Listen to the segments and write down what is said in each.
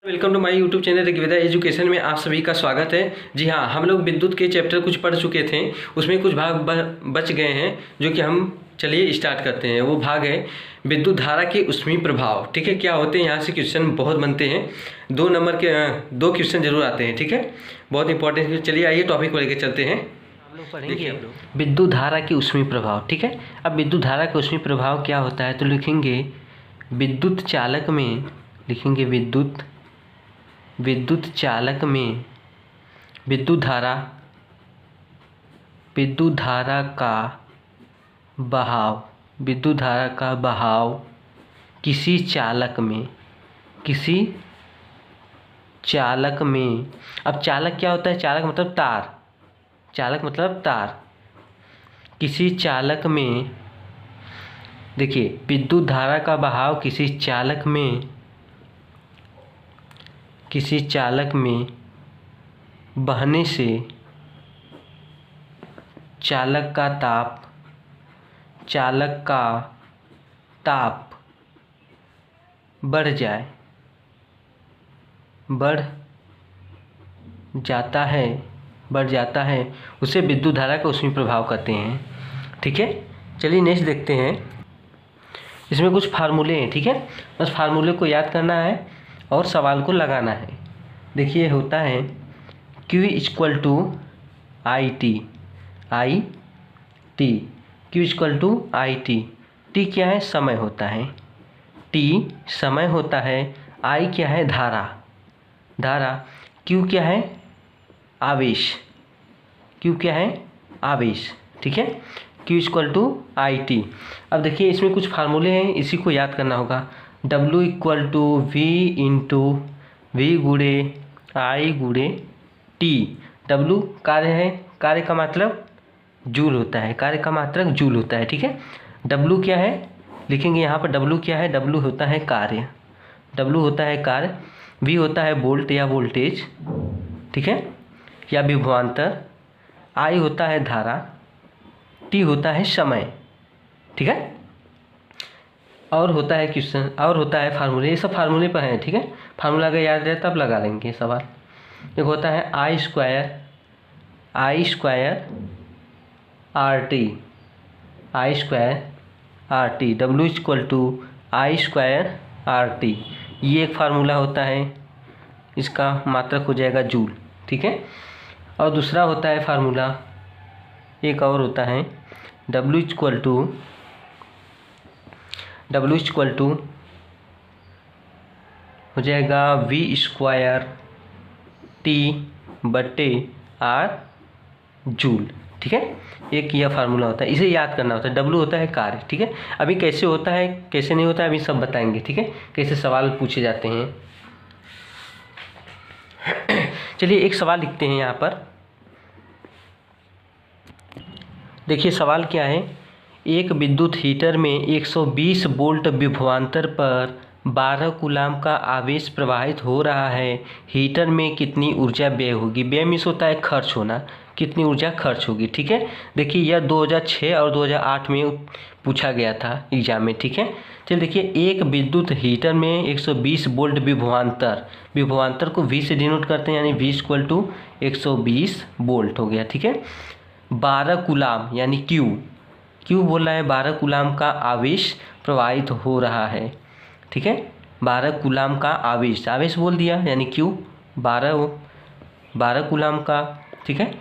Welcome to my YouTube channel Rigveda education में आप सभी का स्वागत है। जी हाँ, हम लोग विद्युत के चैप्टर कुछ पढ़ चुके थे, उसमें कुछ भाग बच गए हैं जो कि हम चलिए स्टार्ट करते हैं। वो भाग है विद्युत धारा के ऊष्मीय प्रभाव। ठीक है, क्या होते हैं, यहाँ से क्वेश्चन बहुत बनते हैं। 2 नंबर के 2 क्वेश्चन जरूर आते हैं। ठीक है, बहुत इंपॉर्टेंट। चलिए आइए टॉपिक को लेकर चलते हैं। हम लोग पढ़ेंगे विद्युत धारा के ऊष्मीय प्रभाव। ठीक है, अब विद्युत धारा का ऊष्मीय प्रभाव क्या होता है, तो लिखेंगे विद्युत चालक में, लिखेंगे विद्युत चालक में विद्युत धारा का बहाव किसी चालक में, अब चालक क्या होता है, चालक मतलब तार, किसी चालक में, देखिए विद्युत धारा का बहाव किसी चालक में बहने से चालक का ताप बढ़ जाता है, उसे विद्युत धारा का ऊष्मीय प्रभाव कहते हैं। ठीक है, चलिए नेक्स्ट देखते हैं। इसमें कुछ फार्मूले हैं। ठीक है, बस फार्मूले को याद करना है और सवाल को लगाना है। देखिए होता है Q = IT। T क्या है, समय होता है, I क्या है, धारा, Q क्या है, आवेश। ठीक है, Q = IT। अब देखिए इसमें कुछ फार्मूले हैं, इसी को याद करना होगा। W = V गुणे I गुणे T। W कार्य है, कार्य का मतलब जूल होता है, ठीक है। W क्या है, लिखेंगे यहाँ पर W क्या है, W होता है कार्य, V होता है वोल्ट या वोल्टेज, ठीक है, या विभवांतर, I होता है धारा, T होता है समय। ठीक है, और होता है क्वेश्चन, और होता है फार्मूले। ये सब फार्मूले पर हैं। ठीक है, फार्मूला अगर याद रहे तब लगा लेंगे सवाल। एक होता है I square RT, W = I square RT। ये एक फार्मूला होता है, इसका मात्रक हो जाएगा जूल। ठीक है, और दूसरा होता है फार्मूला, एक और होता है W = हो जाएगा V² T/R जूल। ठीक है, एक यह फार्मूला होता है, इसे याद करना होता है। W होता है कार्य। ठीक है, अभी कैसे होता है कैसे नहीं होता है अभी सब बताएंगे। ठीक है, कैसे सवाल पूछे जाते हैं। चलिए एक सवाल लिखते हैं यहाँ पर। देखिए सवाल क्या है, एक विद्युत हीटर में 120 वोल्ट विभवांतर पर 12 कूलाम का आवेश प्रवाहित हो रहा है। हीटर में कितनी ऊर्जा व्यय होगी। व्यय मीन्स होता है खर्च होना, कितनी ऊर्जा खर्च होगी। ठीक है, देखिए यह 2006 और 2008 में पूछा गया था एग्जाम में। ठीक है, चलिए देखिए, एक विद्युत हीटर में 120 वोल्ट विभवांतर को V से डिनोट करते हैं, यानी V = 120 वोल्ट हो गया। ठीक है, 12 कूलाम यानी Q बोल रहा है, 12 कूलाम का आवेश प्रवाहित हो रहा है। ठीक है, 12 कूलाम का आवेश बोल दिया, यानी Q 12 कूलाम का। ठीक है,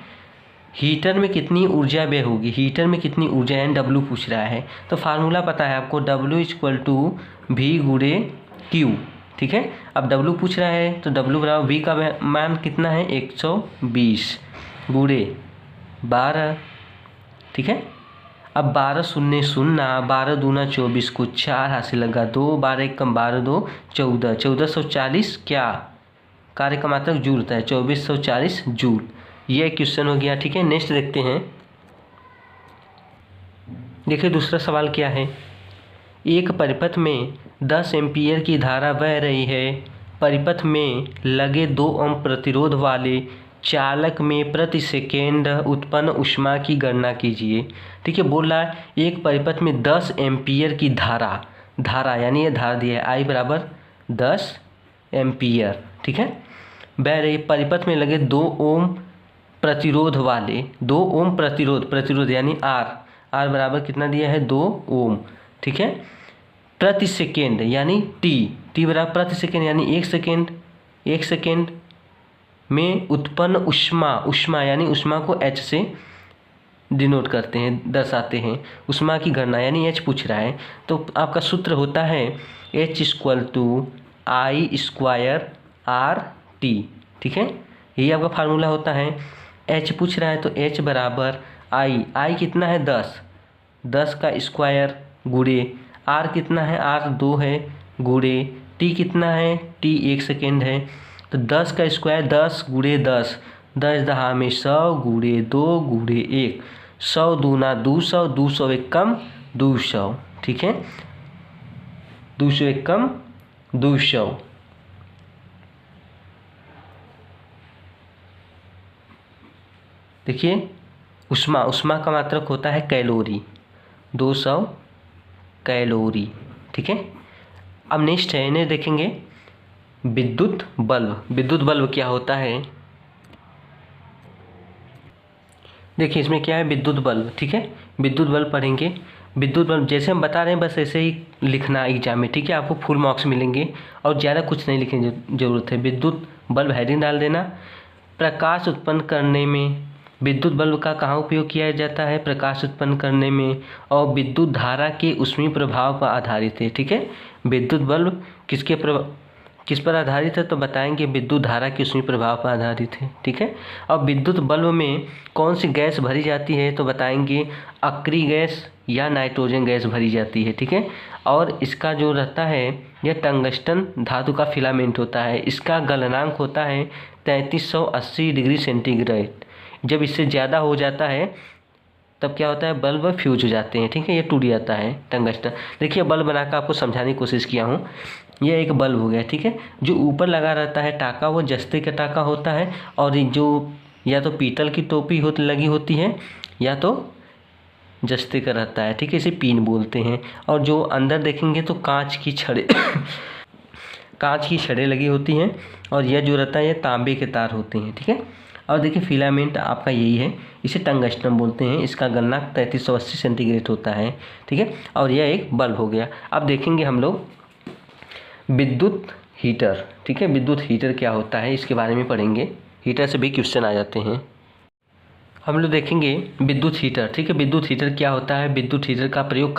हीटर में कितनी ऊर्जा व्यय होगी, हीटर में कितनी ऊर्जा यानी W पूछ रहा है, तो फार्मूला पता है आपको, W = V गुणे Q। ठीक है, अब W पूछ रहा है तो W बराबर V का मान कितना है, 120 गुणे 12। ठीक है, अब 12 शून्य 0, 12 दूना 24 को 4 हासिल लगा, 2 12 1 कम 12 2 14, 1440 क्या कार्य का मात्रक जूल होता है, 2440 जूल। ये क्वेश्चन हो गया। ठीक है, नेक्स्ट देखते हैं। देखिए दूसरा सवाल क्या है, एक परिपथ में 10 एम्पीयर की धारा बह रही है। परिपथ में लगे 2 ओम प्रतिरोध वाले चालक में प्रति सेकेंड उत्पन्न ऊष्मा की गणना कीजिए। ठीक है, बोल रहा है एक परिपथ में 10 एम्पीयर की धारा यानी ये धारा दिया है I = 10 एम्पियर। ठीक है, बह रही परिपथ में लगे 2 ओम प्रतिरोध वाले 2 ओम प्रतिरोध यानी आर बराबर कितना दिया है 2 ओम। ठीक है, प्रति सेकेंड यानी टी बराबर प्रति सेकेंड यानी 1 सेकेंड में उत्पन्न उष्मा यानी उष्मा को एच से डिनोट करते हैं, दर्शाते हैं। उष्मा की गणना यानी एच पूछ रहा है, तो आपका सूत्र होता है H = I² RT। ठीक है, यही आपका फार्मूला होता है। H पूछ रहा है तो H बराबर I कितना है 10 का स्क्वायर गुणे R कितना है R 2 है गुणे T कितना है T 1 सेकेंड है, तो 10 का स्क्वायर 10 गुणे 10 10 दहा में 100 गुणे 2 गुणे 1 100 दूना 200 200 एक कम 200। ठीक है, 200 एक कम 200। देखिए उष्मा का मात्रक होता है कैलोरी, 200 कैलोरी। ठीक है, अब नेक्स्ट है इन्हें देखेंगे विद्युत बल्ब क्या होता है। देखिए इसमें क्या है विद्युत बल्ब। ठीक है, विद्युत बल्ब पढ़ेंगे। विद्युत बल्ब जैसे हम बता रहे हैं बस ऐसे ही लिखना एग्जाम में। ठीक है, आपको फुल मार्क्स मिलेंगे और ज़्यादा कुछ नहीं लिखने की ज़रूरत है। विद्युत बल्ब हेडिंग डाल देना। प्रकाश उत्पन्न करने में विद्युत बल्ब का कहाँ उपयोग किया जाता है, प्रकाश उत्पन्न करने में, और विद्युत धारा के ऊष्मीय प्रभाव पर आधारित है। ठीक है, विद्युत बल्ब किस पर आधारित है तो बताएंगे विद्युत धारा के ऊष्मीय प्रभाव पर आधारित है। ठीक है, और विद्युत बल्ब में कौन सी गैस भरी जाती है तो बताएंगे अक्रिय गैस या नाइट्रोजन गैस भरी जाती है। ठीक है, और इसका जो रहता है यह टंगस्टन धातु का फिलामेंट होता है। इसका गलनांक होता है 3380 डिग्री सेंटीग्रेड। जब इससे ज़्यादा हो जाता है तब क्या होता है बल्ब फ्यूज हो जाते हैं। ठीक है, ये टूट जाता है टंगस्टन। देखिए बल्ब बनाकर आपको समझाने की कोशिश किया हूँ। यह एक बल्ब हो गया। ठीक है, जो ऊपर लगा रहता है टाका वो जस्ते का टाका होता है, और जो या तो पीतल की टोपी लगी होती है या तो जस्ते का रहता है। ठीक है, इसे पीन बोलते हैं। और जो अंदर देखेंगे तो कांच की छड़ें लगी होती हैं, और यह जो रहता है ये तांबे के तार होते हैं। ठीक है, और देखिए फिलामेंट आपका यही है, इसे टंगस्टन बोलते हैं। इसका गलनांक 3380 सेंटीग्रेड होता है। ठीक है, और यह एक बल्ब हो गया। अब देखेंगे हम लोग विद्युत हीटर। ठीक है, विद्युत हीटर क्या होता है इसके बारे में पढ़ेंगे। हीटर से भी क्वेश्चन आ जाते हैं। हम लोग देखेंगे विद्युत हीटर। ठीक है, विद्युत हीटर क्या होता है। विद्युत हीटर का प्रयोग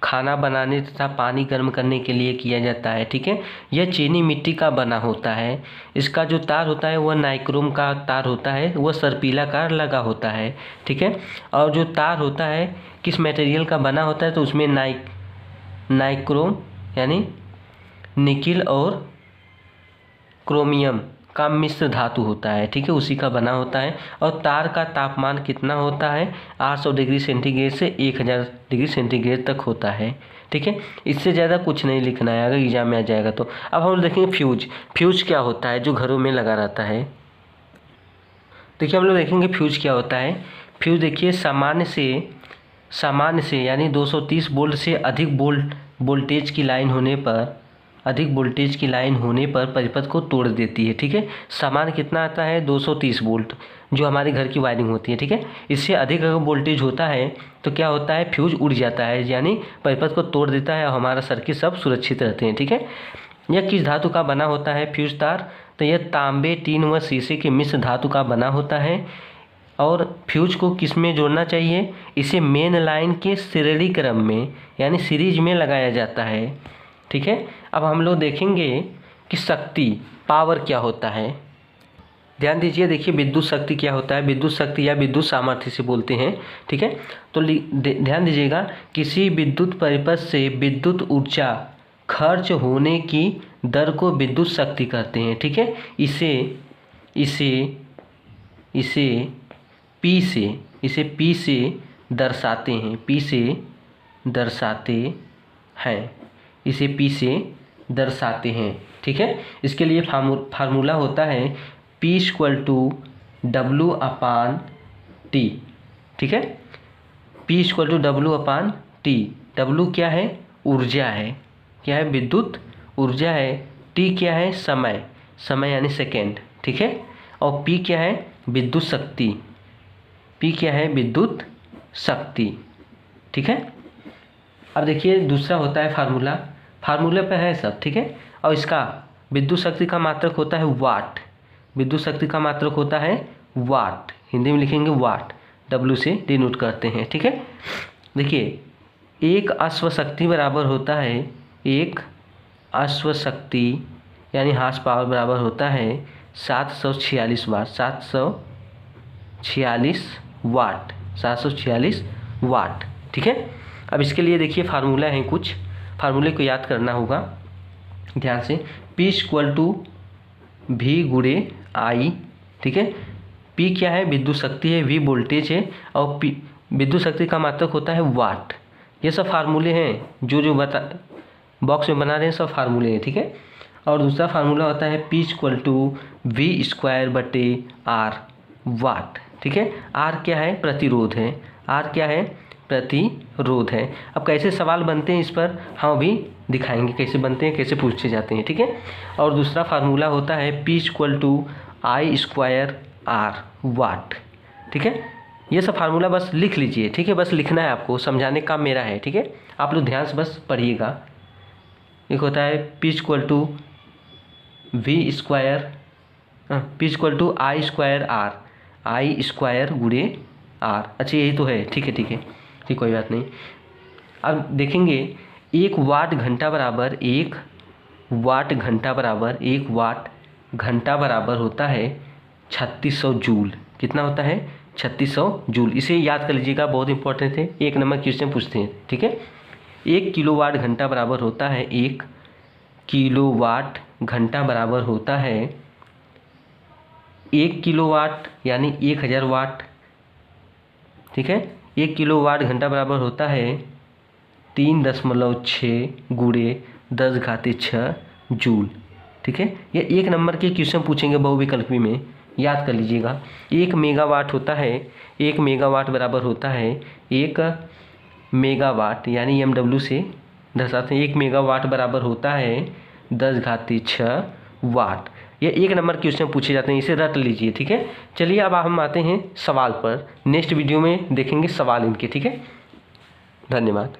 खाना बनाने तथा पानी गर्म करने के लिए किया जाता है। ठीक है, यह चीनी मिट्टी का बना होता है। इसका जो तार होता है वह नाइक्रोम का तार होता है, वह सर्पिलाकार लगा होता है। ठीक है, और जो तार होता है किस मटेरियल का बना होता है तो उसमें नाइक्रोम यानी निकिल और क्रोमियम का मिश्र धातु होता है। ठीक है, उसी का बना होता है। और तार का तापमान कितना होता है 800 डिग्री सेंटीग्रेड से 1000 डिग्री सेंटीग्रेड तक होता है। ठीक है, इससे ज़्यादा कुछ नहीं लिखना है अगर एग्जाम में आ जाएगा तो। अब हम देखेंगे फ्यूज क्या होता है जो घरों में लगा रहता है। देखिए हम लोग देखेंगे फ्यूज क्या होता है। फ्यूज देखिए सामान्य से यानी 230 वोल्ट से अधिक वोल्टेज की लाइन होने पर परिपथ को तोड़ देती है। ठीक है, सामान्य कितना आता है 230 वोल्ट जो हमारे घर की वायरिंग होती है। ठीक है, इससे अधिक अगर वोल्टेज होता है तो क्या होता है फ्यूज उड़ जाता है, यानी परिपथ को तोड़ देता है और हमारा सर्किट सब सुरक्षित रहते हैं। ठीक है, यह किस धातु का बना होता है फ्यूज तार, तो यह तांबे टीन व शीशे के मिश्र धातु का बना होता है। और फ्यूज को किस में जोड़ना चाहिए, इसे मेन लाइन के श्रेणी क्रम में यानी सीरीज में लगाया जाता है। ठीक है, अब हम लोग देखेंगे कि पावर क्या होता है। ध्यान दीजिए, देखिए विद्युत शक्ति क्या होता है। विद्युत शक्ति या विद्युत सामर्थ्य से बोलते हैं। ठीक है, तो ध्यान दीजिएगा किसी विद्युत परिपथ से विद्युत ऊर्जा खर्च होने की दर को विद्युत शक्ति कहते हैं। ठीक है, इसे P से दर्शाते हैं। इसे P से दर्शाते हैं। ठीक है, इसके लिए फार्मूला होता है P = W/T। ठीक है, P = W/T। W क्या है ऊर्जा है, क्या है विद्युत ऊर्जा है। टी क्या है, समय, समय यानी सेकेंड, ठीक है। और पी क्या है, विद्युत शक्ति, पी क्या है, विद्युत शक्ति, ठीक है। अब देखिए दूसरा होता है फार्मूला, फार्मूले पे है सब, ठीक है। और इसका विद्युत शक्ति का मात्रक होता है वाट, विद्युत शक्ति का मात्रक होता है वाट, हिंदी में लिखेंगे वाट, W से डिनोट करते हैं, ठीक है। देखिए एक अश्वशक्ति बराबर होता है, एक अश्वशक्ति यानी हार्स पावर बराबर होता है 746 वाट, 746 वाट, 746 वाट, ठीक है। अब इसके लिए देखिए फार्मूला है, कुछ फार्मूले को याद करना होगा ध्यान से। P इक्वल टू V गुणे I, ठीक है। P क्या है, विद्युत शक्ति है, V वोल्टेज है, और P विद्युत शक्ति का मात्रक होता है वाट। ये सब फार्मूले हैं जो बता बॉक्स में बना रहे हैं, सब फार्मूले हैं, ठीक है। और दूसरा फार्मूला होता है P equal to V square बटे R वाट, ठीक है। R क्या है, प्रतिरोध है, R क्या है, प्रतिरोध है। अब कैसे सवाल बनते हैं इस पर हम अभी दिखाएंगे, कैसे बनते हैं, कैसे पूछे जाते हैं, ठीक है। और दूसरा फार्मूला होता है P equal to I square R watt, ठीक है। ये सब फार्मूला बस लिख लीजिए, ठीक है, बस लिखना है आपको, समझाने का मेरा है, ठीक है। आप लोग ध्यान से बस पढ़िएगा। एक होता है P equal to V square, P equal to I square R, I square गुणे R, अच्छा यही तो है, ठीक है, ठीक है, ठीक, कोई बात नहीं। अब देखेंगे 1 वाट घंटा बराबर, 1 वाट घंटा बराबर, 1 वाट घंटा बराबर होता है 3600 जूल। कितना होता है, 3600 जूल। इसे याद कर लीजिएगा, बहुत इंपॉर्टेंट है, 1 नंबर क्वेश्चन पूछते हैं, ठीक है। 1 किलोवाट घंटा बराबर होता है, 1 किलोवाट घंटा बराबर होता है 1 किलोवाट यानी 1000 वाट, ठीक है। 1 किलोवाट घंटा बराबर होता है 3.6 गुणे 10⁻6 जूल, ठीक है। ये 1 नंबर के क्वेश्चन पूछेंगे बहुविकल्पी में, याद कर लीजिएगा। 1 मेगावाट होता है, 1 मेगावाट बराबर होता है 1 मेगावाट यानी MW से दर्शाते हैं, 1 मेगावाट बराबर होता है 10⁻6 वाट। ये 1 नंबर क्वेश्चन पूछे जाते हैं, इसे रट लीजिए, ठीक है। चलिए अब हम आते हैं सवाल पर, नेक्स्ट वीडियो में देखेंगे सवाल इनके, ठीक है। धन्यवाद।